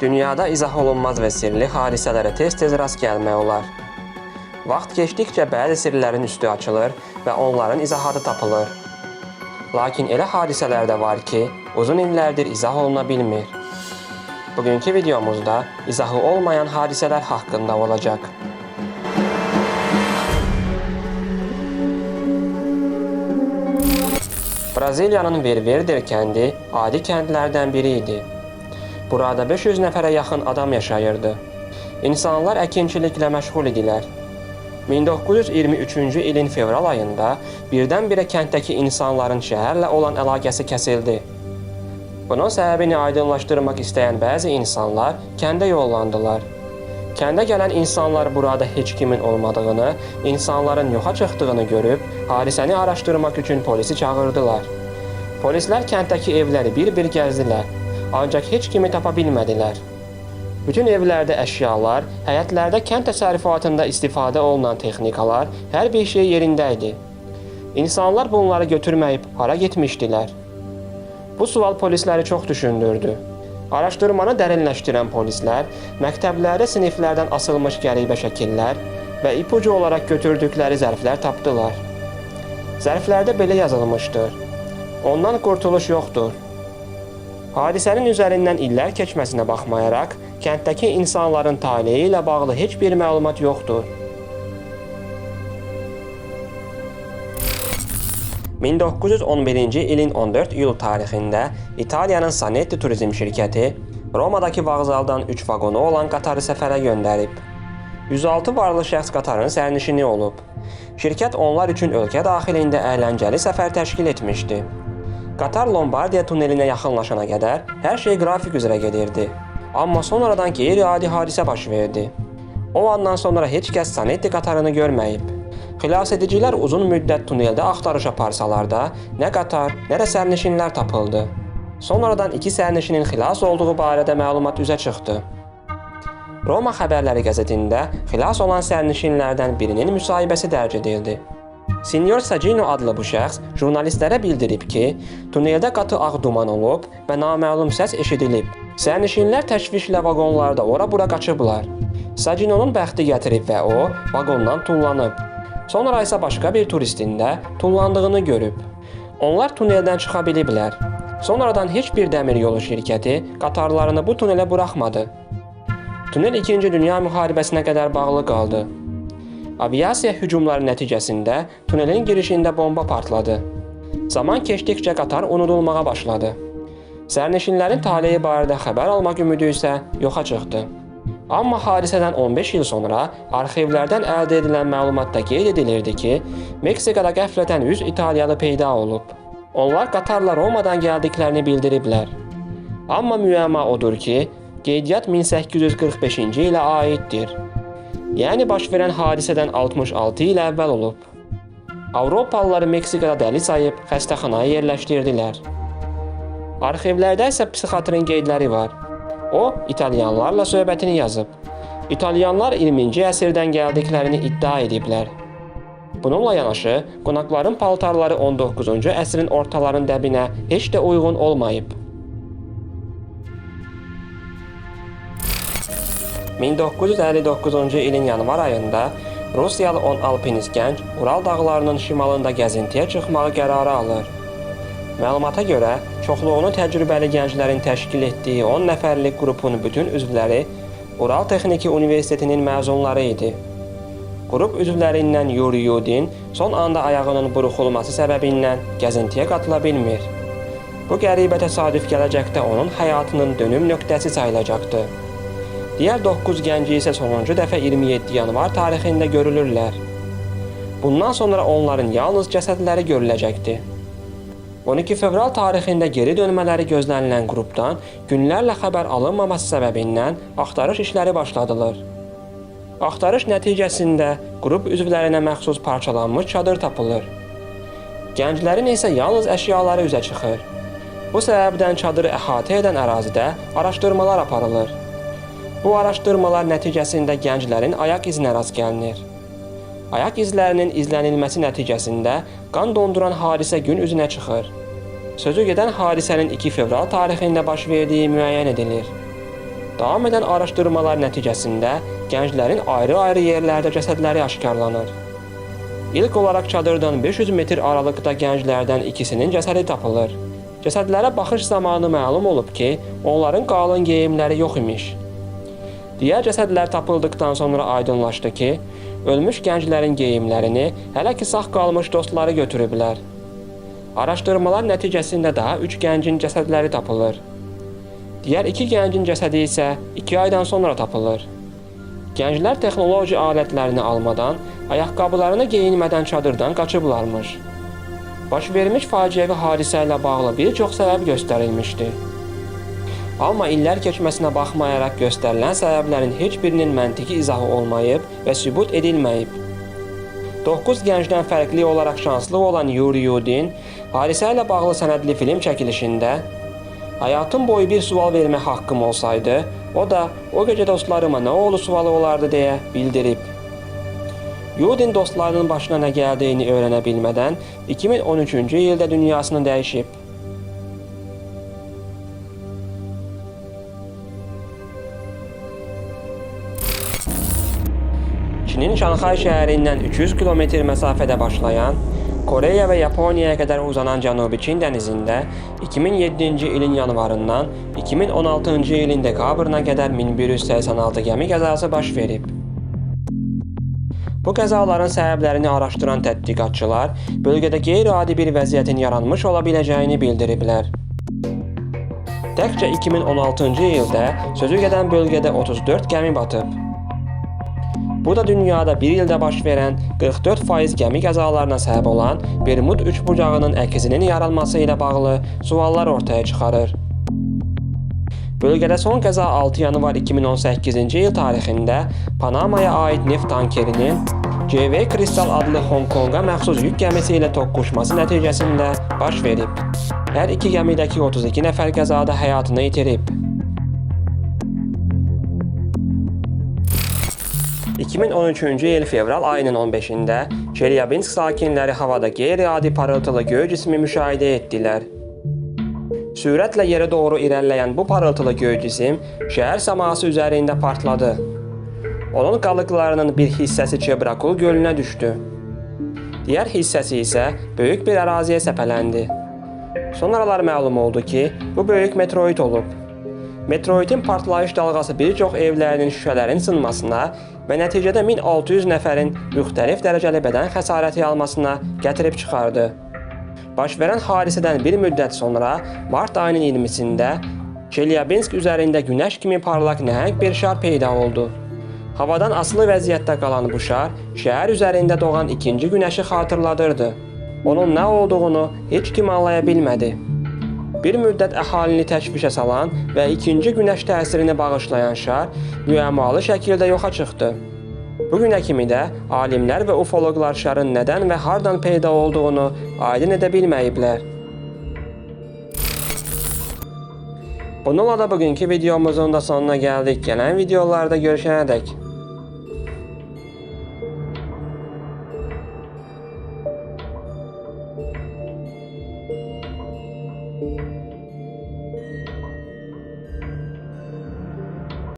Dünyada izah olunmaz və sirli hadisələrə tez-tez rast gəlmək olar. Vaxt keçdikcə bəzi sirlərin üstü açılır və onların izahatı tapılır. Lakin elə hadisələr də var ki, uzun illərdir izah oluna bilmir. Bugünkü videomuzda izahı olmayan hadisələr haqqında olacaq. Braziliyanın Ververder kəndi adi kəndlərdən biri idi. Burada 500 nəfərə yaxın adam yaşayırdı. İnsanlar əkinçiliklə məşğul idilər. 1923-cü ilin fevral ayında birdən-birə kənddəki insanların şəhərlə olan əlaqəsi kəsildi. Bunun səbəbini aydınlaşdırmaq istəyən bəzi insanlar kəndə yollandılar. Kəndə gələn insanlar burada heç kimin olmadığını, insanların yoxa çıxdığını görüb, hadisəni araşdırmaq üçün polisi çağırdılar. Polislər kənddəki evləri bir-bir gəzdilər, ancaq heç kimi tapa bilmədilər. Bütün evlərdə əşyalar, həyətlərdə kənd təsərrüfatında istifadə olunan texnikalar, hər bir şey yerində idi. İnsanlar bunları götürməyib hara getmişdilər? Bu sual polisləri çox düşündürdü. Araşdırmanı dərinləşdirən polislər məktəblərdə siniflərdən asılmış qəribə şəkillər və ipucu olaraq götürdükləri zərflər tapdılar. Zərflərdə belə yazılmışdır: ondan qurtuluş yoxdur. Hadisənin üzərindən illər keçməsinə baxmayaraq, kənddəki insanların taleyi ilə bağlı heç bir məlumat yoxdur. 1911-ci ilin 14 iyul tarixində İtaliyanın Sanetti turizm şirkəti Romadakı vağzaldan 3 vaqonu olan qatarı səfərə göndərib. 106 varlı şəxs qatarın sərnişini olub. Şirkət onlar üçün ölkə daxilində əyləncəli səfər təşkil etmişdi. Qatar Lombardiya tunelinə yaxınlaşana qədər hər şey qrafik üzrə gedirdi. Amma sonradan qeyri-adi hadisə baş verdi. O andan sonra heç kəs Sanetti qatarını görməyib. Xilasedicilər uzun müddət tuneldə axtarış aparsalar da, nə qatar, nə də sərnişinlər tapıldı. Sonradan 2 sərnişinin xilas olduğu barədə məlumat üzə çıxdı. Roma xəbərləri qəzetində xilas olan sərnişinlərdən birinin müsahibəsi dərc edildi. Sinyor Sagino adlı bu şəxs jurnalistlərə bildirib ki, tuneldə qatı ağ duman olub və naməlum səs eşidilib. Sərnişinlər təşvişlə vaqonlarda ora-bura qaçıblar. Saginonun bəxti gətirib və o, vaqondan tullanıb. Sonra isə başqa bir turistin də tullandığını görüb. Onlar tuneldən çıxa biliblər. Sonradan heç bir dəmir yolu şirkəti qatarlarını bu tunelə buraxmadı. Tunel 2-ci Dünya müharibəsinə qədər bağlı qaldı. Aviasiya hücumları nəticəsində tunelin girişində bomba partladı. Zaman keçdikcə qatar unudulmağa başladı. Sərnişinlərin taleyi barədə xəbər almaq ümidi isə yoxa çıxdı. Amma hadisədən 15 il sonra arxivlərdən əldə edilən məlumatda qeyd edilirdi ki, Meksikada qəflətən 100 İtaliyalı peyda olub. Onlar qatarla Romadan gəldiklərini bildiriblər. Amma müəmma odur ki, qeydiyyat 1845-ci ilə aiddir. Yəni baş verən hadisədən 66 il əvvəl olub. Avropalıları Meksikada dəli sayıb xəstəxanaya yerləşdirdilər. Arxivlərdə isə psixiatrın qeydləri var. O, İtalyanlarla söhbətini yazıb. İtalyanlar 20-ci əsrdən gəldiklərini iddia ediblər. Bununla yanaşı, qonaqların paltarları 19-cu əsrin ortaların dəbinə heç də uyğun olmayıb. 1959-cu ilin yanvar ayında Rusiyalı 10 alpinist gənc Ural dağlarının şimalında gəzintiyə çıxmağı qərarı alır. Məlumata görə, çoxluğunu təcrübəli gənclərin təşkil etdiyi 10 nəfərlik qrupun bütün üzvləri Ural Texniki Universitetinin məzunları idi. Qrup üzvlərindən Yuri Yudin son anda ayağının buruxulması səbəbindən gəzintiyə qatıla bilmir. Bu qəribə təsadüf gələcəkdə onun həyatının dönüm nöqtəsi sayılacaqdı. Digər 9 gənci isə sonuncu dəfə 27 yanvar tarixində görülürlər. Bundan sonra onların yalnız cəsədləri görüləcəkdi. 12 fevral tarixində geri dönmələri gözlənilən qrupdan günlərlə xəbər alınmaması səbəbindən axtarış işləri başladılır. Axtarış nəticəsində qrup üzvlərinə məxsus parçalanmış çadır tapılır. Gənclərin isə yalnız əşyaları üzə çıxır. Bu səbəbdən çadırı əhatə edən ərazidə araşdırmalar aparılır. Bu araşdırmalar nəticəsində gənclərin ayaq izinə rast gəlinir. Ayaq izlərinin izlənilməsi nəticəsində qan donduran hadisə gün üzünə çıxır. Sözü gedən hadisənin 2 fevral tarixində baş verdiyi müəyyən edilir. Davam edən araşdırmalar nəticəsində gənclərin ayrı-ayrı yerlərdə cəsədləri aşkarlanır. İlk olaraq çadırdan 500 metr aralıqda gənclərdən ikisinin cəsədi tapılır. Cəsədlərə baxış zamanı məlum olub ki, onların qalın geyimləri yox imiş. Digər cəsədlər tapıldıqdan sonra aydınlaşdı ki, ölmüş gənclərin geyimlərini hələ ki sağ qalmış dostları götürüblər. Araşdırmalar nəticəsində daha 3 gəncin cəsədləri tapılır. Digər 2 gəncin cəsədi isə 2 aydan sonra tapılır. Gənclər texnoloji alətlərini almadan, ayaqqabılarını geyinmədən çadırdan qaçıblarmış. Baş vermiş faciəvi hadisə ilə bağlı bir çox səbəb göstərilmişdi. Amma illər keçməsinə baxmayaraq göstərilən səbəblərin heç birinin məntiqi izahı olmayıb və sübut edilməyib. 9 gəncdən fərqli olaraq şanslı olan Yuri Yudin, hadisə ilə bağlı sənədli film çəkilişində "Həyatım boyu bir sual vermə haqqım olsaydı, o da o gecə dostlarıma nə oldu sualı olardı" deyə bildirib. Yudin dostlarının başına nə gəldiyini öyrənə bilmədən 2013-cü ildə dünyasını dəyişib. Çinin Şanxay şəhərindən 300 kilometr məsafədə başlayan, Koreya və Yaponiyaya qədər uzanan Cənubi Çin dənizində 2007-ci ilin yanvarından 2016-cı ilin dekabrına qədər 1186 gəmi qəzası baş verib. Bu qəzaların səbəblərini araşdıran tədqiqatçılar bölgədə qeyri-adi bir vəziyyətin yaranmış ola biləcəyini bildiriblər. Təkcə 2016-cı ildə sözü gedən bölgədə 34 gəmi batıb. Bu da dünyada bir ildə baş verən 44% gəmi qəzalarına səbəb olan Bermud üçbucağının əkizinin yaranması ilə bağlı suallar ortaya çıxarır. Bölgədə son qəza 6 yanvar 2018-ci il tarixində Panamaya aid neft tankerinin JW Crystal adlı Hong Konga məxsus yük gəmisi ilə toqquşması nəticəsində baş verib. Hər iki gəmidəki 32 nəfər qəzada həyatını itirib. 2013-cü il fevral ayının 15-də Çelyabinsk sakinləri havada qeyri-adi parıltılı göy cismi müşahidə etdilər. Sürətlə yerə doğru irəliləyən bu parıltılı göy cisim şəhər səması üzərində partladı. Onun qalıqlarının bir hissəsi Çebrakul gölünə düşdü. Digər hissəsi isə böyük bir əraziyə səpələndi. Sonralar məlum oldu ki, bu böyük meteorit olub. Meteoritin partlayış dalğası bir çox evlərinin şüşələrin sınmasına və nəticədə 1600 nəfərin müxtəlif dərəcəli bədən xəsarəti almasına gətirib çıxardı. Baş verən hadisədən bir müddət sonra, mart ayının 20-sində Çelyabinsk üzərində günəş kimi parlaq nəhəng bir şar peyda oldu. Havadan asılı vəziyyətdə qalan bu şar, şəhər üzərində doğan ikinci günəşi xatırladırdı. Onun nə olduğunu heç kim anlaya bilmədi. Bir müddət əhalini təşvişə salan və ikinci günəş təsirini bağışlayan şar müəmmalı şəkildə yoxa çıxdı. Bugünə kimi də alimlər və ufoloqlar şarın nədən və hardan peyda olduğunu aydın edə bilməyiblər. Bununla da bugünkü videomuzun da sonuna gəldik. Gələn videolarda görüşənədək